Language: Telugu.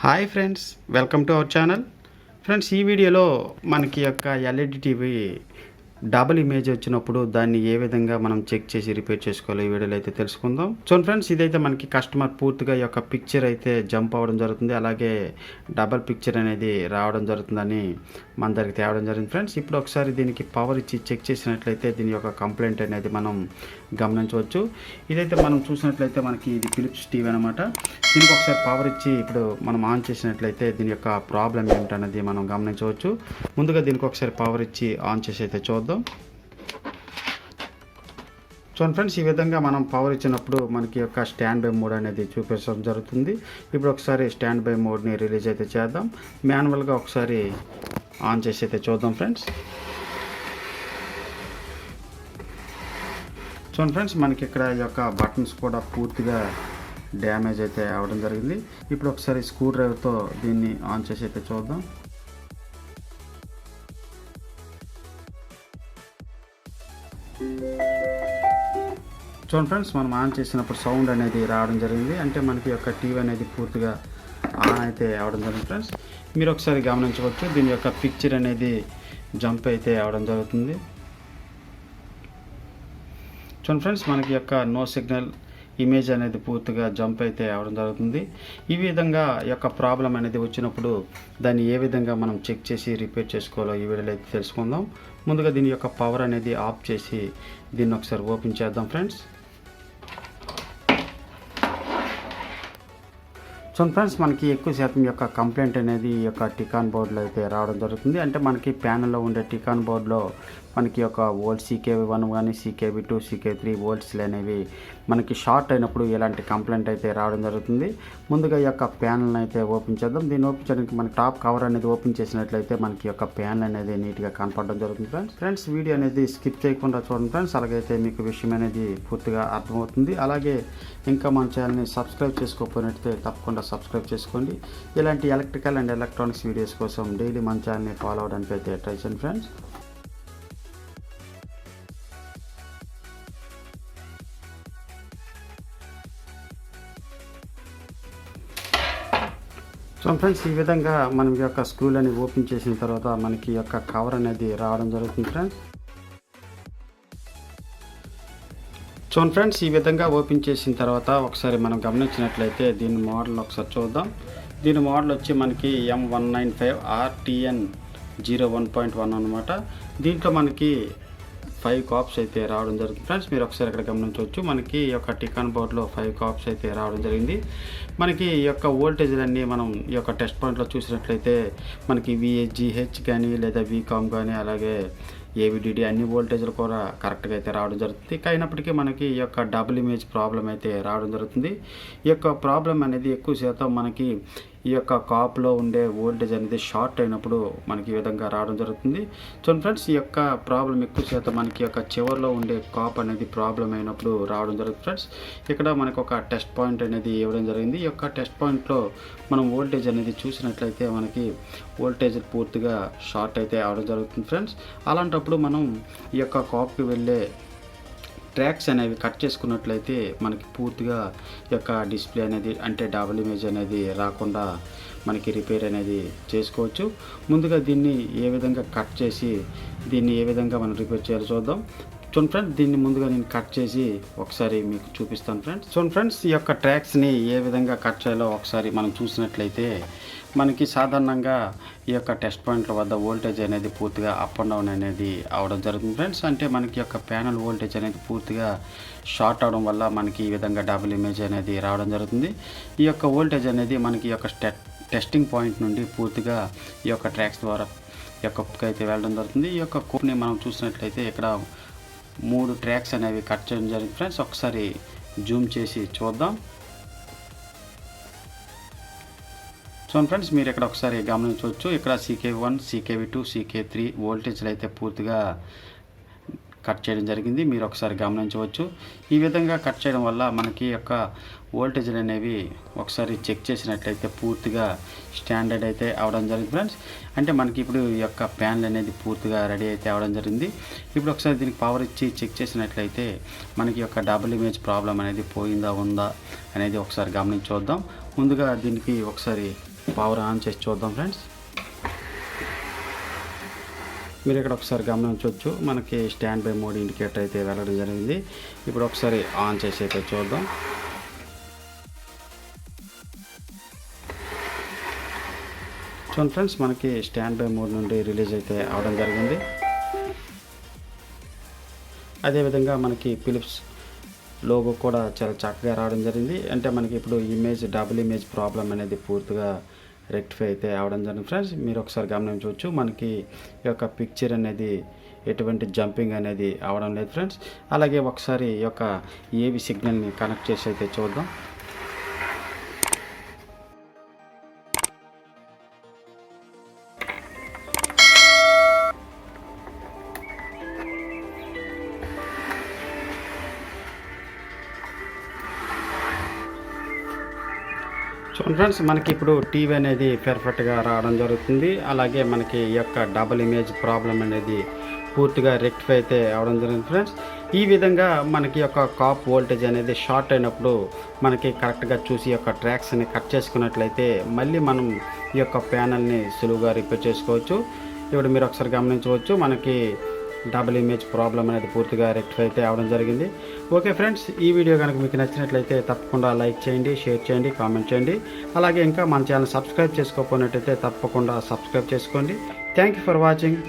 Hi friends, welcome to our channel. Friends, ఈ వీడియోలో మనకి ఎల్ఈడి టీవీ డబుల్ ఇమేజ్ వచ్చినప్పుడు దాన్ని ఏ విధంగా మనం చెక్ చేసి రిపేర్ చేసుకోవాలో ఈ వీడియోలో అయితే తెలుసుకుందాం. సో ఫ్రెండ్స్, ఇదైతే మనకి కస్టమర్ పూర్తిగా ఈ పిక్చర్ అయితే జంప్ అవ్వడం జరుగుతుంది, అలాగే డబల్ పిక్చర్ అనేది రావడం జరుగుతుందని మన దగ్గరికి తేవడం జరిగింది. ఫ్రెండ్స్, ఇప్పుడు ఒకసారి దీనికి పవర్ ఇచ్చి చెక్ చేసినట్లయితే దీని యొక్క కంప్లైంట్ అనేది మనం గమనించవచ్చు. ఇదైతే మనం చూసినట్లయితే మనకి ఇది ఫిలిప్స్ టీవీ అనమాట. దీనికి ఒకసారి పవర్ ఇచ్చి ఇప్పుడు మనం ఆన్ చేసినట్లయితే దీని యొక్క ప్రాబ్లం ఏమిటన్నది మనం గమనించవచ్చు. ముందుగా దీనికి ఒకసారి పవర్ ఇచ్చి ఆన్ చేసి అయితే చూద్దాం. చూడండి ఫ్రెండ్స్, ఈ విధంగా మనం పవర్ ఇచ్చినప్పుడు మనకి స్టాండ్ బై మోడ్ అనేది చూపించడం జరుగుతుంది. ఇప్పుడు ఒకసారి స్టాండ్ బై మోడ్ని రిలీజ్ అయితే చేద్దాం. మాన్యువల్గా ఒకసారి ఆన్ చేసి అయితే చూద్దాం. ఫ్రెండ్స్, చూడండి ఫ్రెండ్స్, మనకి ఇక్కడ బటన్స్ కూడా పూర్తిగా డ్యామేజ్ అయితే అవ్వడం జరిగింది. ఇప్పుడు ఒకసారి స్క్రూ డ్రైవర్తో దీన్ని ఆన్ చేసి అయితే చూద్దాం. చూడండి ఫ్రెండ్స్, మనం ఆన్ చేసినప్పుడు సౌండ్ అనేది రావడం జరిగింది, అంటే మనకి టీవీ అనేది పూర్తిగా ఆన్ అయితే అవ్వడం జరిగింది. ఫ్రెండ్స్, మీరు ఒకసారి గమనించవచ్చు, దీని యొక్క పిక్చర్ అనేది జంప్ అయితే అవ్వడం జరుగుతుంది. చూడండి ఫ్రెండ్స్, మనకి నో సిగ్నల్ ఇమేజ్ అనేది పూర్తిగా జంప్ అయితే అవ్వడం జరుగుతుంది. ఈ విధంగా ప్రాబ్లం అనేది వచ్చినప్పుడు దాన్ని ఏ విధంగా మనం చెక్ చేసి రిపేర్ చేసుకోవాలో ఈ వీడియోలో అయితే తెలుసుకుందాం. ముందుగా దీని యొక్క పవర్ అనేది ఆఫ్ చేసి దీన్ని ఒకసారి ఓపెన్ చేద్దాం. ఫ్రెండ్స్, చూడండి ఫ్రెండ్స్, మనకి ఎక్కువ శాతం కంప్లైంట్ అనేది టికాన్ బోర్డులో అయితే రావడం జరుగుతుంది. అంటే మనకి ప్యానల్లో ఉండే టికాన్ బోర్డులో మనకి వోల్ట్ CKV1 కానీ CKV2 CKV3 వోల్ట్స్లు అనేవి మనకి షార్ట్ అయినప్పుడు ఇలాంటి కంప్లైంట్ అయితే రావడం జరుగుతుంది. ముందుగా ప్యానల్ని అయితే ఓపెన్ చేద్దాం. దీన్ని ఓపెన్ చేయడానికి మనకి టాప్ కవర్ అనేది ఓపెన్ చేసినట్లయితే మనకి ప్యానల్ అనేది నీట్గా కనపడడం జరుగుతుంది. ఫ్రెండ్స్, వీడియో అనేది స్కిప్ చేయకుండా చూడండి ఫ్రెండ్స్, అలాగైతే మీకు విషయం అనేది పూర్తిగా అర్థమవుతుంది. అలాగే ఇంకా మన ఛానల్ని సబ్స్క్రైబ్ చేసుకోకపోయినట్లయితే తప్పకుండా సబ్స్క్రైబ్ చేసుకోండి. ఇలాంటి ఎలక్ట్రికల్ అండ్ ఎలక్ట్రానిక్స్ వీడియోస్ కోసం డైలీ మన ఛానల్ని ఫాలో అవడానికి అయితే ట్రై చేయండి. ఫ్రెండ్స్, సో ఫ్రెండ్స్, ఈ విధంగా మనం స్క్రూలని ఓపెన్ చేసిన తర్వాత మనకి కవర్ అనేది రావడం జరుగుతుంది. ఫ్రెండ్స్, చూడండి ఫ్రెండ్స్, ఈ విధంగా ఓపెన్ చేసిన తర్వాత ఒకసారి మనం గమనించినట్లయితే దీని మోడల్ ఒకసారి చూద్దాం. దీని మోడల్ వచ్చి మనకి M195 RTN 01.1 అనమాట. దీంట్లో మనకి 5 కాప్స్ అయితే రావడం జరుగుతుంది. ఫ్రెండ్స్, మీరు ఒకసారి ఇక్కడ గమనించవచ్చు, మనకి టికాన్ బోర్డులో 5 కాప్స్ అయితే రావడం జరిగింది. మనకి వోల్టేజ్లన్నీ మనం టెస్ట్ పాయింట్లో చూసినట్లయితే మనకి VHGH కానీ లేదా VCOM కానీ అలాగే AVDD అన్ని వోల్టేజ్లు కూడా కరెక్ట్గా అయితే రావడం జరుగుతుంది. అయినప్పటికీ మనకి డబుల్ ఇమేజ్ ప్రాబ్లం అయితే రావడం జరుగుతుంది. ఈ ప్రాబ్లం అనేది ఎక్కువ శాతం మనకి ఈ కాప్లో ఉండే వోల్టేజ్ అనేది షార్ట్ అయినప్పుడు మనకి ఈ విధంగా రావడం జరుగుతుంది. చూడండి ఫ్రెండ్స్, ఈ ప్రాబ్లం ఎక్కువ శాతం మనకి చివరిలో ఉండే కాప్ అనేది ప్రాబ్లం అయినప్పుడు రావడం జరుగుతుంది. ఫ్రెండ్స్, ఇక్కడ మనకు టెస్ట్ పాయింట్ అనేది ఇవ్వడం జరిగింది. ఈ టెస్ట్ పాయింట్లో మనం వోల్టేజ్ అనేది చూసినట్లయితే మనకి వోల్టేజ్ పూర్తిగా షార్ట్ అయితే అవడం జరుగుతుంది. ఫ్రెండ్స్, అలాంటప్పుడు మనం ఈ కాప్కి వెళ్ళే ట్రాక్స్ అనేవి కట్ చేసుకున్నట్లయితే మనకి పూర్తిగా డిస్ప్లే అనేది అంటే డబుల్ ఇమేజ్ అనేది రాకుండా మనకి రిపేర్ అనేది చేసుకోవచ్చు. ముందుగా దీన్ని ఏ విధంగా కట్ చేసి దీన్ని ఏ విధంగా మనం రిపేర్ చేయాలో చూద్దాం. చూడండి ఫ్రెండ్స్, దీన్ని ముందుగా నేను కట్ చేసి ఒకసారి మీకు చూపిస్తాను. ఫ్రెండ్స్, చూడండి ఫ్రెండ్స్, ఈ ట్రాక్స్ని ఏ విధంగా కట్ చేయాలో ఒకసారి మనం చూసినట్లయితే మనకి సాధారణంగా ఈ టెస్ట్ పాయింట్ల వద్ద వోల్టేజ్ అనేది పూర్తిగా అప్ అండ్ డౌన్ అనేది అవడం జరుగుతుంది. ఫ్రెండ్స్, అంటే మనకి ప్యానల్ వోల్టేజ్ అనేది పూర్తిగా షార్ట్ అవడం వల్ల మనకి ఈ విధంగా డబుల్ ఇమేజ్ అనేది రావడం జరుగుతుంది. ఈ వోల్టేజ్ అనేది మనకి టెస్టింగ్ పాయింట్ నుండి పూర్తిగా ఈ ట్రాక్స్ ద్వారా అయితే వెళ్ళడం జరుగుతుంది. ఈ కోప్ని మనం చూసినట్లయితే ఇక్కడ 3 ట్రాక్స్ అనేవి కట్ చేయడం జరిగింది. ఫ్రెండ్స్, ఒకసారి జూమ్ చేసి చూద్దాం. సో ఫ్రెండ్స్, మీరు ఇక్కడ ఒకసారి గమనించవచ్చు, ఇక్కడ CKV1 CKV2 CKV3 వోల్టేజ్లు అయితే పూర్తిగా కట్ చేయడం జరిగింది. మీరు ఒకసారి గమనించవచ్చు. ఈ విధంగా కట్ చేయడం వల్ల మనకి వోల్టేజ్లు అనేవి ఒకసారి చెక్ చేసినట్లయితే పూర్తిగా స్టాండర్డ్ అయితే అవడం జరిగింది. ఫ్రెండ్స్, అంటే మనకి ఇప్పుడు ఈ ప్యానల్ అనేది పూర్తిగా రెడీ అయితే అవడం జరిగింది. ఇప్పుడు ఒకసారి దీనికి పవర్ ఇచ్చి చెక్ చేసినట్లయితే మనకి డబుల్ ఇమేజ్ ప్రాబ్లం అనేది పోయిందా ఉందా అనేది ఒకసారి గమనించొద్దాం. ముందుగా దీనికి ఒకసారి పవర్ ఆన్ చేసి చూద్దాం ఫ్రెండ్స్. మీరు ఇక్కడ ఒకసారి గమనించవచ్చు, మనకి స్టాండ్ బై మోడ్ ఇండికేటర్ అయితే వెళ్ళడం జరిగింది. ఇప్పుడు ఒకసారి ఆన్ చేసి అయితే చూద్దాం. చూడండి ఫ్రెండ్స్, మనకి స్టాండ్ బై మోడ్ నుండి రిలీజ్ అయితే అవడం జరిగింది. అదేవిధంగా మనకి ఫిలిప్స్ లోగో కూడా చాలా చక్కగా రావడం జరిగింది. అంటే మనకి ఇప్పుడు డబుల్ ఇమేజ్ ప్రాబ్లం అనేది పూర్తిగా రెక్టిఫై అయితే అవడం జరిగింది ఫ్రెండ్స్. మీరు ఒకసారి గమనించవచ్చు, మనకి ఈ యొక్క పిక్చర్ అనేది ఎటువంటి జంపింగ్ అనేది అవడం లేదు ఫ్రెండ్స్. అలాగే ఒకసారి ఈ యొక్క ఏవి సిగ్నల్ని కనెక్ట్ చేసి అయితే చూద్దాం. చూడండి ఫ్రెండ్స్, మనకి ఇప్పుడు టీవీ అనేది పర్ఫెక్ట్గా రావడం జరుగుతుంది. అలాగే మనకి ఈ యొక్క డబుల్ ఇమేజ్ ప్రాబ్లం అనేది పూర్తిగా రెక్టిఫై అయితే అవడం జరిగింది ఫ్రెండ్స్. ఈ విధంగా మనకి యొక్క కాప్ వోల్టేజ్ అనేది షార్ట్ అయినప్పుడు మనకి కరెక్ట్గా చూసి ఈ యొక్క ట్రాక్స్ని కట్ చేసుకున్నట్లయితే మళ్ళీ మనం ఈ యొక్క ప్యానల్ని సులువుగా రిపేర్ చేసుకోవచ్చు. ఇప్పుడు మీరు ఒకసారి గమనించవచ్చు, మనకి డబుల్ ఇమేజ్ ప్రాబ్లం అనేది పూర్తిగా రెక్టిఫై అయితే అవడం జరిగింది. ఓకే ఫ్రెండ్స్, ఈ వీడియో కనుక మీకు నచ్చినట్లయితే తప్పకుండా లైక్ చేయండి, షేర్ చేయండి, కామెంట్ చేయండి. అలాగే ఇంకా మన ఛానల్ సబ్స్క్రైబ్ చేసుకోకపోయినట్టయితే తప్పకుండా సబ్స్క్రైబ్ చేసుకోండి. Thank you for watching.